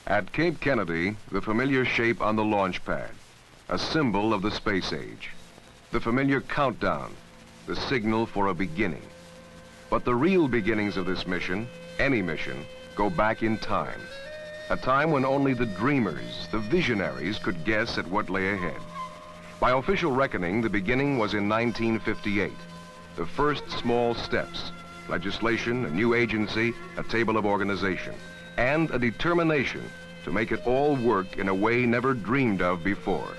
At Cape Kennedy, the familiar shape on the launch pad, a symbol of the space age. The familiar countdown, the signal for a beginning. But the real beginnings of this mission, any mission, go back in time. A time when only the dreamers, the visionaries, could guess at what lay ahead. By official reckoning, the beginning was in 1958. The first small steps, legislation, a new agency, a table of organization, and a determination to make it all work in a way never dreamed of before.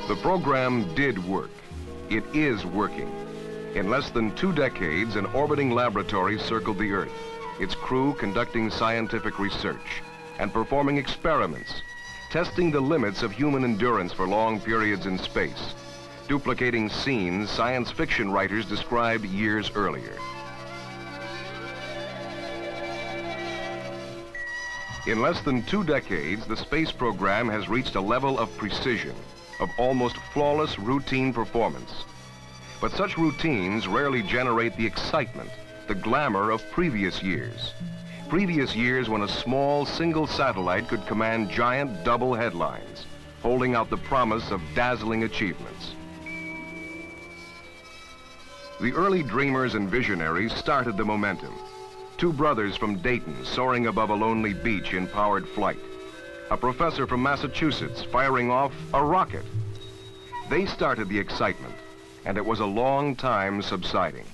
The program did work. It is working. In less than 2 decades, an orbiting laboratory circled the Earth, its crew conducting scientific research and performing experiments, testing the limits of human endurance for long periods in space, duplicating scenes science fiction writers described years earlier. In less than 2 decades, the space program has reached a level of precision, of almost flawless routine performance. But such routines rarely generate the excitement, the glamour of previous years. Previous years when a small single satellite could command giant double headlines, holding out the promise of dazzling achievements. The early dreamers and visionaries started the momentum. 2 brothers from Dayton soaring above a lonely beach in powered flight. A professor from Massachusetts firing off a rocket. They started the excitement, and it was a long time subsiding.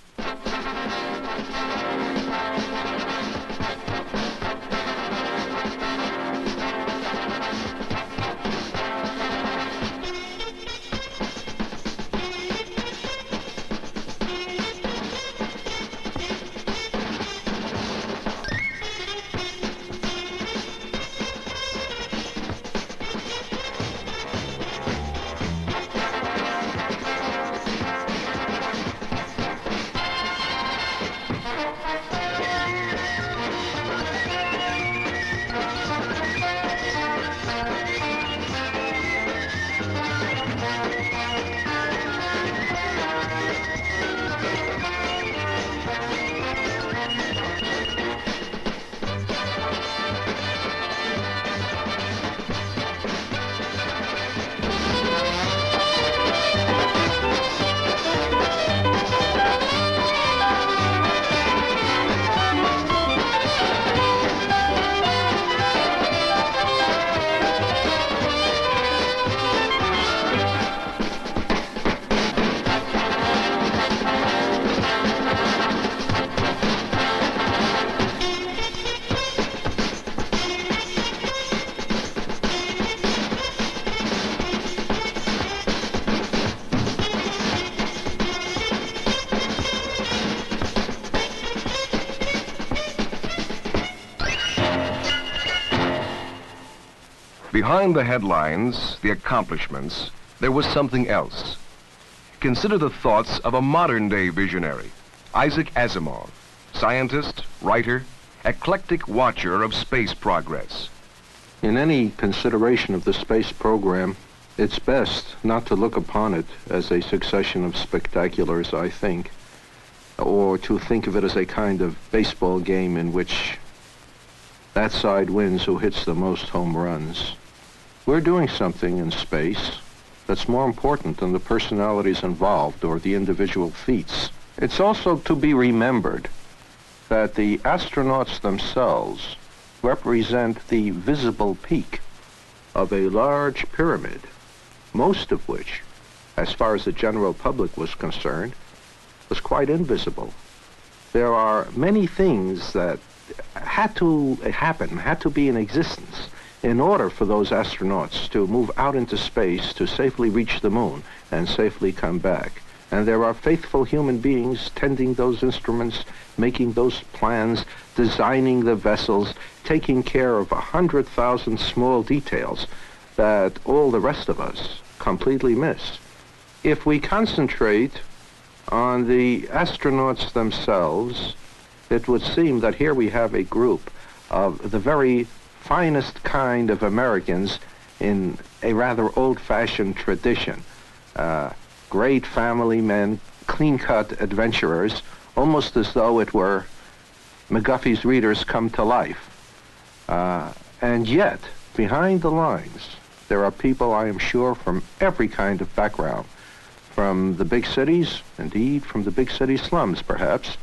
Behind the headlines, the accomplishments, there was something else. Consider the thoughts of a modern-day visionary, Isaac Asimov, scientist, writer, eclectic watcher of space progress. In any consideration of the space program, it's best not to look upon it as a succession of spectaculars, I think, or to think of it as a kind of baseball game in which that side wins who hits the most home runs. We're doing something in space that's more important than the personalities involved or the individual feats. It's also to be remembered that the astronauts themselves represent the visible peak of a large pyramid, most of which, as far as the general public was concerned, was quite invisible. There are many things that had to happen, had to be in existence in order for those astronauts to move out into space to safely reach the moon and safely come back. And there are faithful human beings tending those instruments, making those plans, designing the vessels, taking care of 100,000 small details that all the rest of us completely miss. If we concentrate on the astronauts themselves, it would seem that here we have a group of the very finest kind of Americans in a rather old-fashioned tradition. great family men, clean-cut adventurers, almost as though it were McGuffey's Readers come to life. And yet, behind the lines, there are people, I am sure, from every kind of background, from the big cities, indeed from the big city slums, perhaps,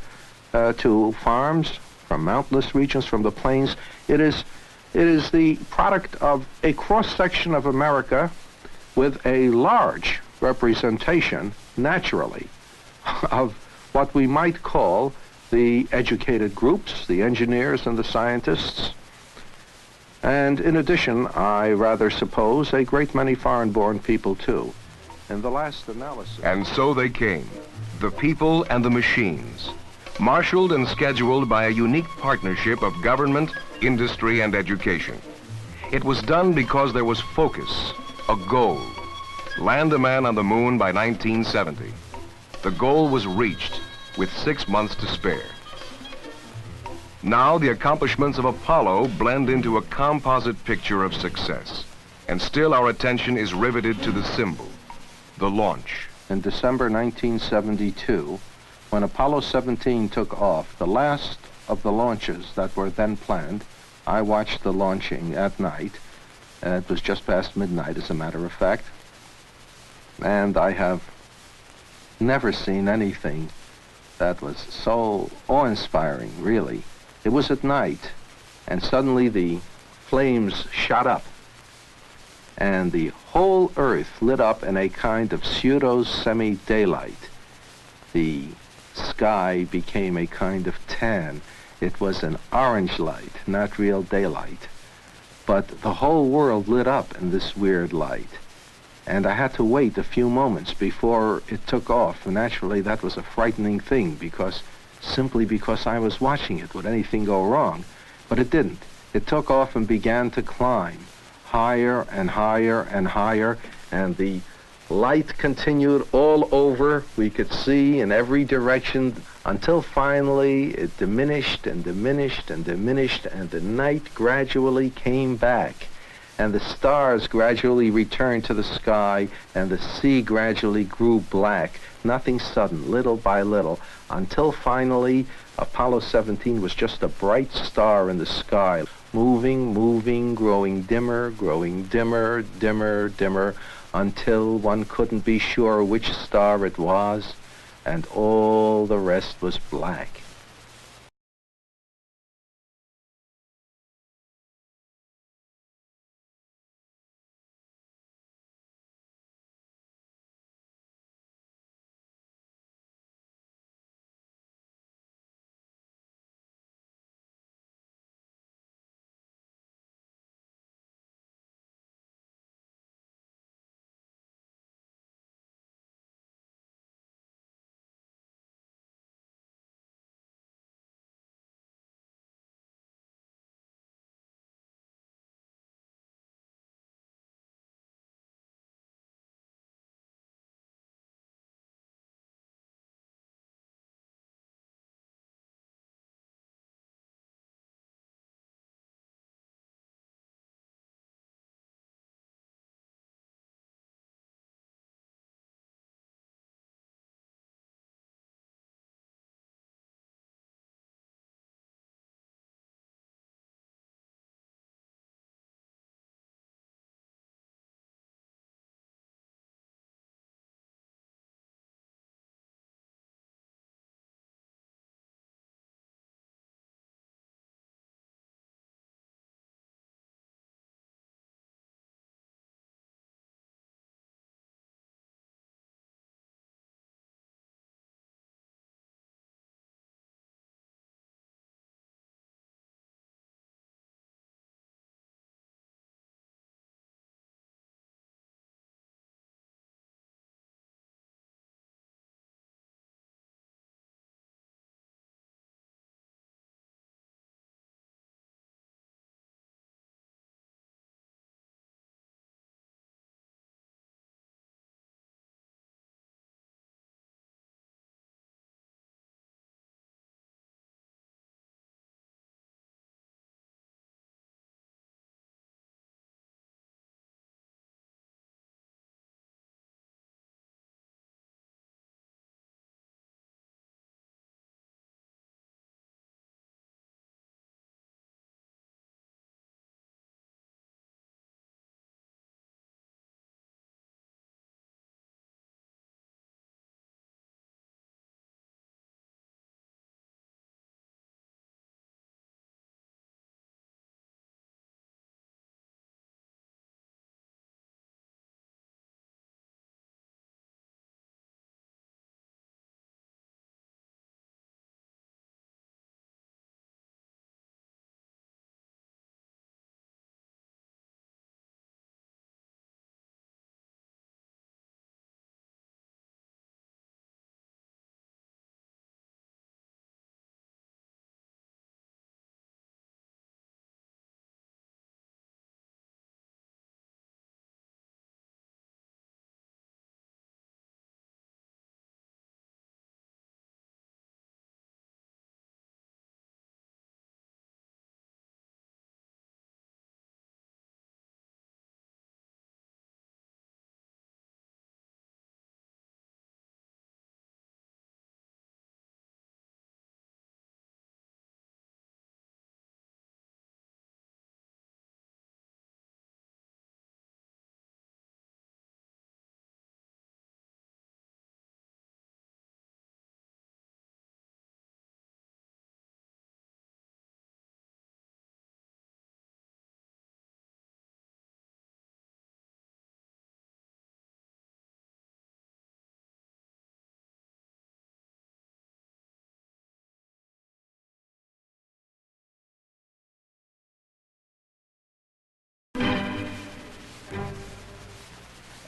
to farms, from mountainous regions, from the plains. It is the product of a cross-section of America with a large representation, naturally, of what we might call the educated groups, the engineers and the scientists, and in addition, I rather suppose, a great many foreign-born people, too. In the last analysis... And so they came, the people and the machines, marshaled and scheduled by a unique partnership of government, industry, and education. It was done because there was focus, a goal. Land a man on the moon by 1970. The goal was reached with 6 months to spare. Now the accomplishments of Apollo blend into a composite picture of success. And still our attention is riveted to the symbol, the launch. In December 1972, when Apollo 17 took off, the last of the launches that were then planned, I watched the launching at night. It was just past midnight, as a matter of fact. And I have never seen anything that was so awe-inspiring, really. It was at night, and suddenly the flames shot up, and the whole Earth lit up in a kind of pseudo-semi-daylight. The sky became a kind of tan. It was an orange light, not real daylight. But the whole world lit up in this weird light. And I had to wait a few moments before it took off. And naturally, that was a frightening thing, simply because I was watching it. Would anything go wrong? But it didn't. It took off and began to climb higher and higher and higher, and the light continued all over. We could see in every direction until finally it diminished and diminished and diminished, and the night gradually came back, and the stars gradually returned to the sky, and the sea gradually grew black. Nothing sudden, little by little, until finally Apollo 17 was just a bright star in the sky, moving, moving, growing dimmer, dimmer, dimmer, until one couldn't be sure which star it was, and all the rest was black.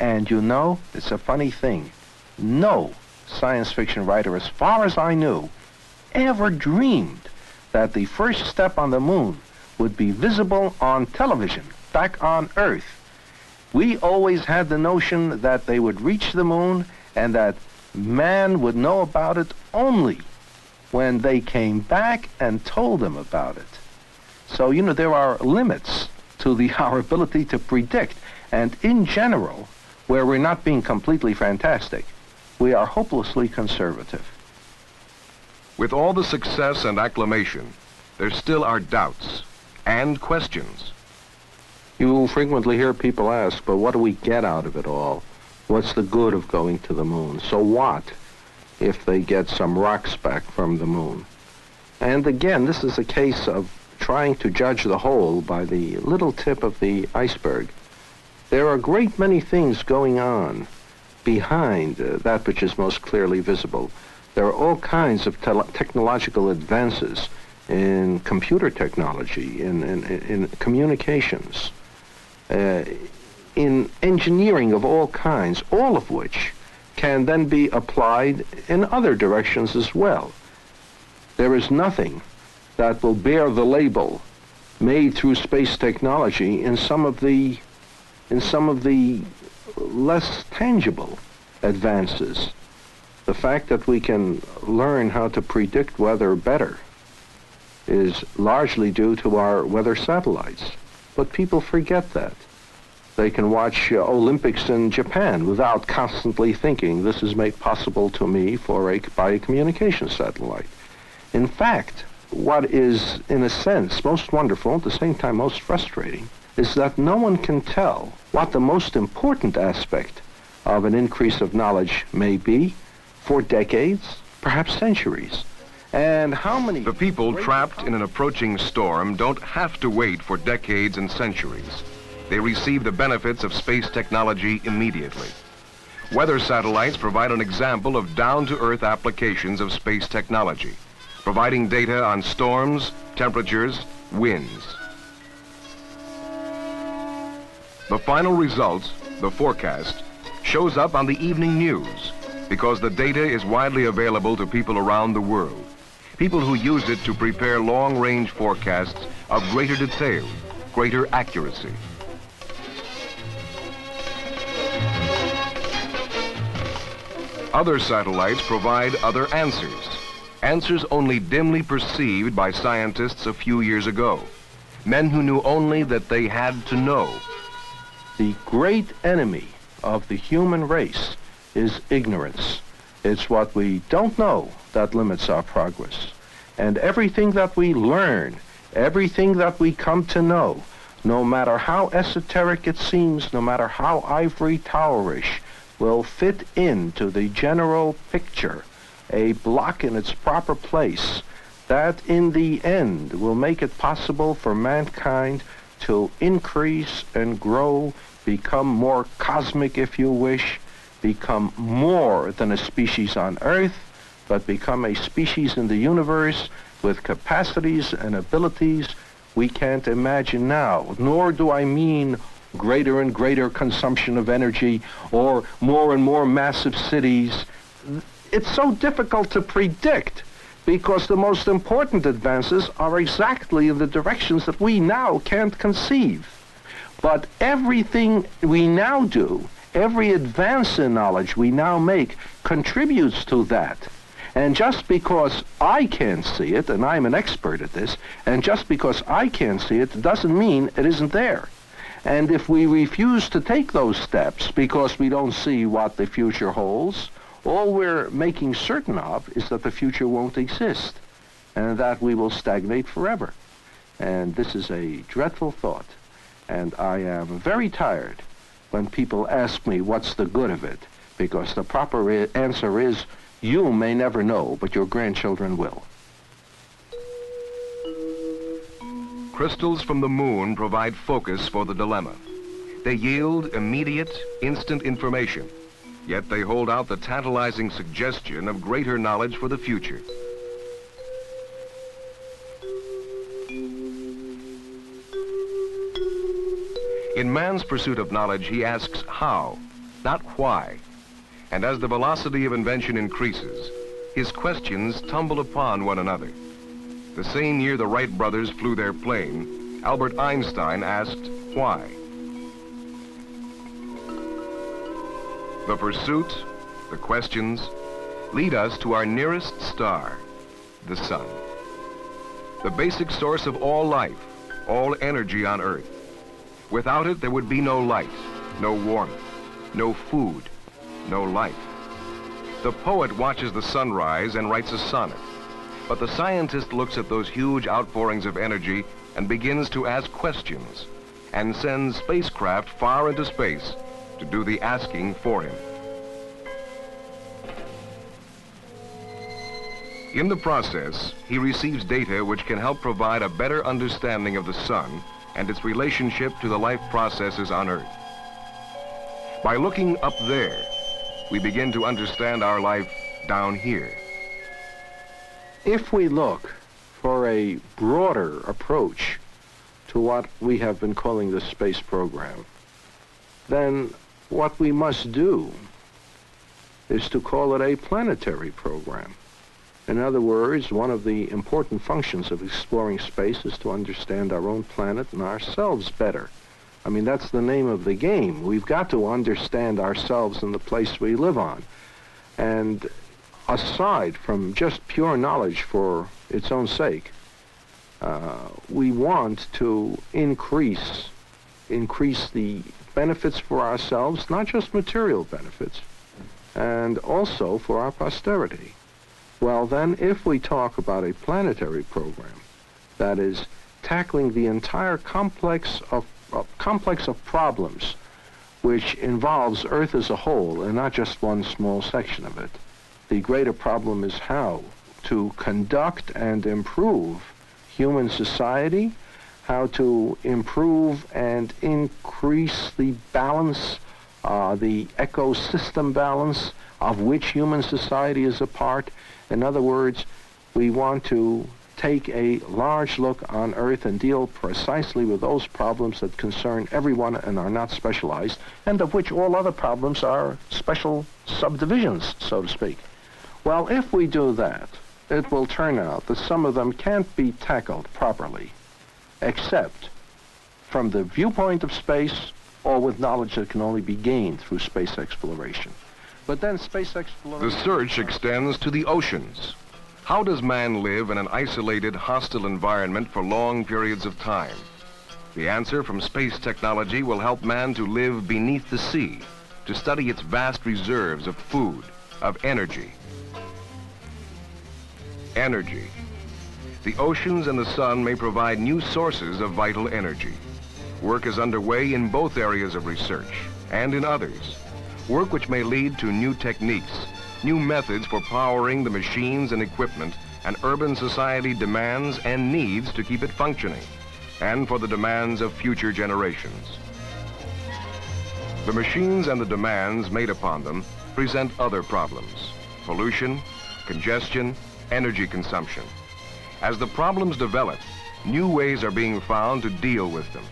And you know, it's a funny thing. No science fiction writer, as far as I knew, ever dreamed that the first step on the moon would be visible on television back on Earth. We always had the notion that they would reach the moon and that man would know about it only when they came back and told them about it. So, you know, there are limits to our ability to predict. And in general, where we're not being completely fantastic, we are hopelessly conservative. With all the success and acclamation, there still are doubts and questions. You frequently hear people ask, but what do we get out of it all? What's the good of going to the moon? So what if they get some rocks back from the moon? And again, this is a case of trying to judge the whole by the little tip of the iceberg. There are a great many things going on behind that which is most clearly visible. There are all kinds of technological advances in computer technology, in communications, in engineering of all kinds, all of which can then be applied in other directions as well. There is nothing that will bear the label made through space technology in some of the less tangible advances. The fact that we can learn how to predict weather better is largely due to our weather satellites. But people forget that. They can watch Olympics in Japan without constantly thinking this is made possible to me by a communication satellite. In fact, what is, in a sense, most wonderful, at the same time most frustrating, is that no one can tell what the most important aspect of an increase of knowledge may be for decades, perhaps centuries. And how many... The people trapped in an approaching storm don't have to wait for decades and centuries. They receive the benefits of space technology immediately. Weather satellites provide an example of down-to-earth applications of space technology, providing data on storms, temperatures, winds. The final result, the forecast, shows up on the evening news because the data is widely available to people around the world. People who use it to prepare long-range forecasts of greater detail, greater accuracy. Other satellites provide other answers. Answers only dimly perceived by scientists a few years ago. Men who knew only that they had to know. The great enemy of the human race is ignorance. It's what we don't know that limits our progress. And everything that we learn, everything that we come to know, no matter how esoteric it seems, no matter how ivory towerish, will fit into the general picture, a block in its proper place, that in the end will make it possible for mankind to increase and grow, become more cosmic, if you wish, become more than a species on Earth, but become a species in the universe with capacities and abilities we can't imagine now. Nor do I mean greater and greater consumption of energy or more and more massive cities. It's so difficult to predict because the most important advances are exactly in the directions that we now can't conceive. But everything we now do, every advance in knowledge we now make contributes to that. And just because I can't see it, and I'm an expert at this, and just because I can't see it doesn't mean it isn't there. And if we refuse to take those steps because we don't see what the future holds, all we're making certain of is that the future won't exist and that we will stagnate forever. And this is a dreadful thought. And I am very tired when people ask me what's the good of it, because the proper answer is, you may never know, but your grandchildren will. Crystals from the moon provide focus for the dilemma. They yield immediate, instant information, yet they hold out the tantalizing suggestion of greater knowledge for the future. In man's pursuit of knowledge, he asks how. not why. And as the velocity of invention increases, his questions tumble upon one another. The same year the Wright brothers flew their plane, Albert Einstein asked why. The pursuit, the questions, lead us to our nearest star, the sun. The basic source of all life, all energy on Earth. Without it, there would be no light, no warmth, no food, no life. The poet watches the sunrise and writes a sonnet, but the scientist looks at those huge outpourings of energy and begins to ask questions and sends spacecraft far into space to do the asking for him. In the process, he receives data which can help provide a better understanding of the sun and its relationship to the life processes on Earth. By looking up there, we begin to understand our life down here. If we look for a broader approach to what we have been calling the space program, then what we must do is to call it a planetary program. In other words, one of the important functions of exploring space is to understand our own planet and ourselves better. I mean, that's the name of the game. We've got to understand ourselves and the place we live on. And aside from just pure knowledge for its own sake, we want to increase the benefits for ourselves, not just material benefits, and also for our posterity. Well, then, if we talk about a planetary program that is tackling the entire complex of problems which involves Earth as a whole and not just one small section of it, the greater problem is how to conduct and improve human society, how to improve and increase the balance, the ecosystem balance of which human society is a part. In other words, we want to take a large look on Earth and deal precisely with those problems that concern everyone and are not specialized, and of which all other problems are special subdivisions, so to speak. Well, if we do that, it will turn out that some of them can't be tackled properly, except from the viewpoint of space or with knowledge that can only be gained through space exploration. But then space exploration... The search extends to the oceans. How does man live in an isolated, hostile environment for long periods of time? The answer from space technology will help man to live beneath the sea, to study its vast reserves of food, of energy. Energy. The oceans and the sun may provide new sources of vital energy. Work is underway in both areas of research and in others. Work which may lead to new techniques, new methods for powering the machines and equipment an urban society demands and needs to keep it functioning, and for the demands of future generations. The machines and the demands made upon them present other problems: pollution, congestion, energy consumption. As the problems develop, new ways are being found to deal with them.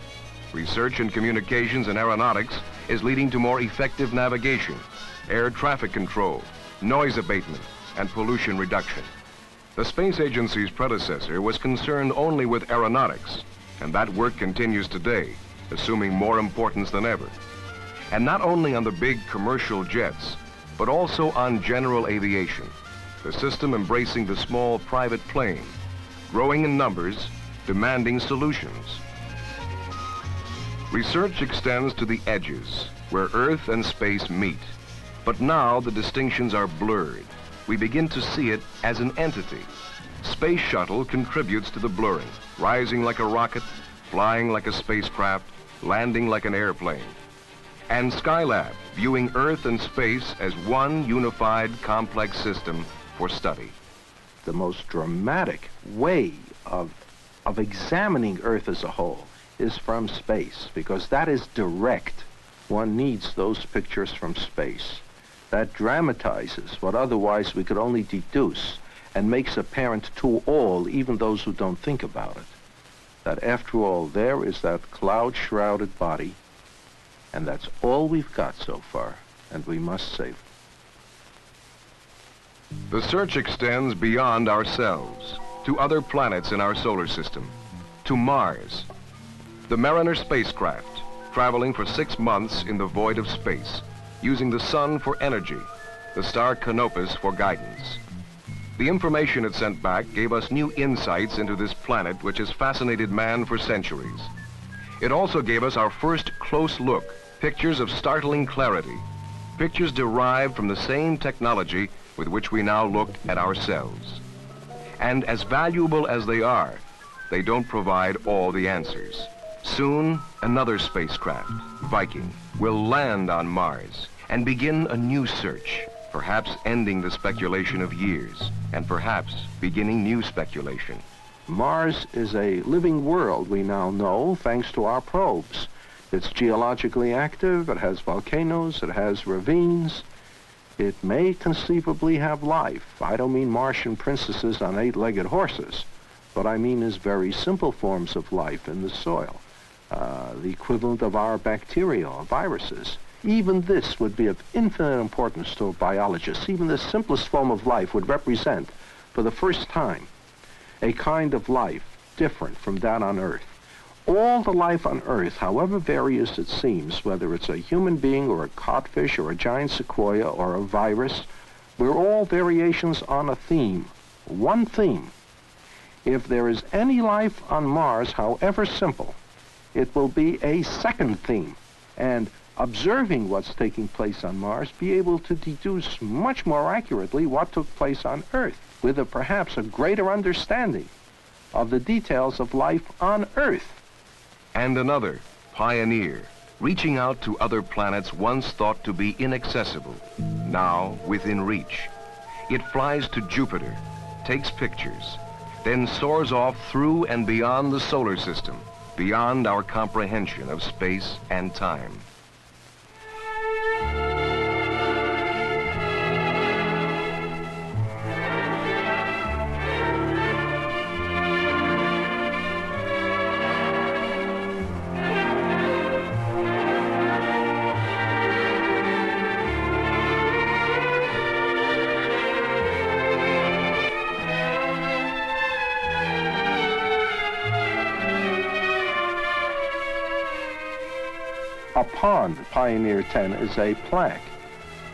Research in communications and aeronautics is leading to more effective navigation, air traffic control, noise abatement, and pollution reduction. The space agency's predecessor was concerned only with aeronautics, and that work continues today, assuming more importance than ever. And not only on the big commercial jets, but also on general aviation, the system embracing the small private plane, growing in numbers, demanding solutions. Research extends to the edges, where Earth and space meet. But now the distinctions are blurred. We begin to see it as an entity. Space Shuttle contributes to the blurring, rising like a rocket, flying like a spacecraft, landing like an airplane. And Skylab, viewing Earth and space as one unified, complex system for study. The most dramatic way of examining Earth as a whole is from space, because that is direct. One needs those pictures from space. That dramatizes what otherwise we could only deduce and makes apparent to all, even those who don't think about it, that after all, there is that cloud-shrouded body, and that's all we've got so far. and we must save it. The search extends beyond ourselves, to other planets in our solar system, to Mars. The Mariner spacecraft, traveling for 6 months in the void of space, using the sun for energy, the star Canopus for guidance. The information it sent back gave us new insights into this planet which has fascinated man for centuries. It also gave us our first close look, pictures of startling clarity, pictures derived from the same technology with which we now look at ourselves. And as valuable as they are, they don't provide all the answers. Soon, another spacecraft, Viking, will land on Mars and begin a new search, perhaps ending the speculation of years, and perhaps beginning new speculation. Mars is a living world, we now know, thanks to our probes. It's geologically active, it has volcanoes, it has ravines. It may conceivably have life. I don't mean Martian princesses on 8-legged horses. What I mean is very simple forms of life in the soil. The equivalent of our bacteria or viruses. Even this would be of infinite importance to biologists. Even the simplest form of life would represent, for the first time, a kind of life different from that on Earth. All the life on Earth, however various it seems, whether it's a human being or a codfish or a giant sequoia or a virus, we're all variations on a theme, one theme. If there is any life on Mars, however simple, it will be a second theme. And observing what's taking place on Mars, be able to deduce much more accurately what took place on Earth, with perhaps a greater understanding of the details of life on Earth. And another, Pioneer, reaching out to other planets once thought to be inaccessible, now within reach. It flies to Jupiter, takes pictures, then soars off through and beyond the solar system, beyond our comprehension of space and time. Upon Pioneer 10 is a plaque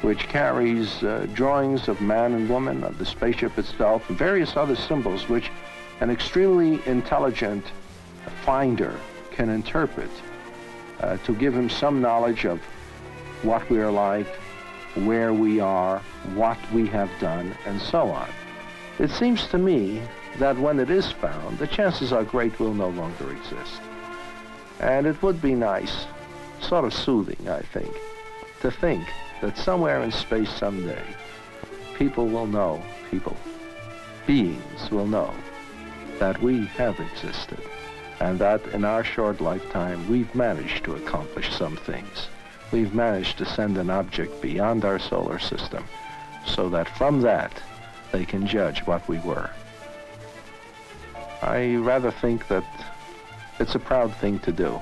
which carries drawings of man and woman, of the spaceship itself, and various other symbols which an extremely intelligent finder can interpret to give him some knowledge of what we are like, where we are, what we have done, and so on. It seems to me that when it is found, the chances are great will no longer exist. And it would be nice, sort of soothing, I think, to think that somewhere in space someday, people will know, beings will know that we have existed, and that in our short lifetime, we've managed to accomplish some things. We've managed to send an object beyond our solar system, so that from that, they can judge what we were. I rather think that it's a proud thing to do.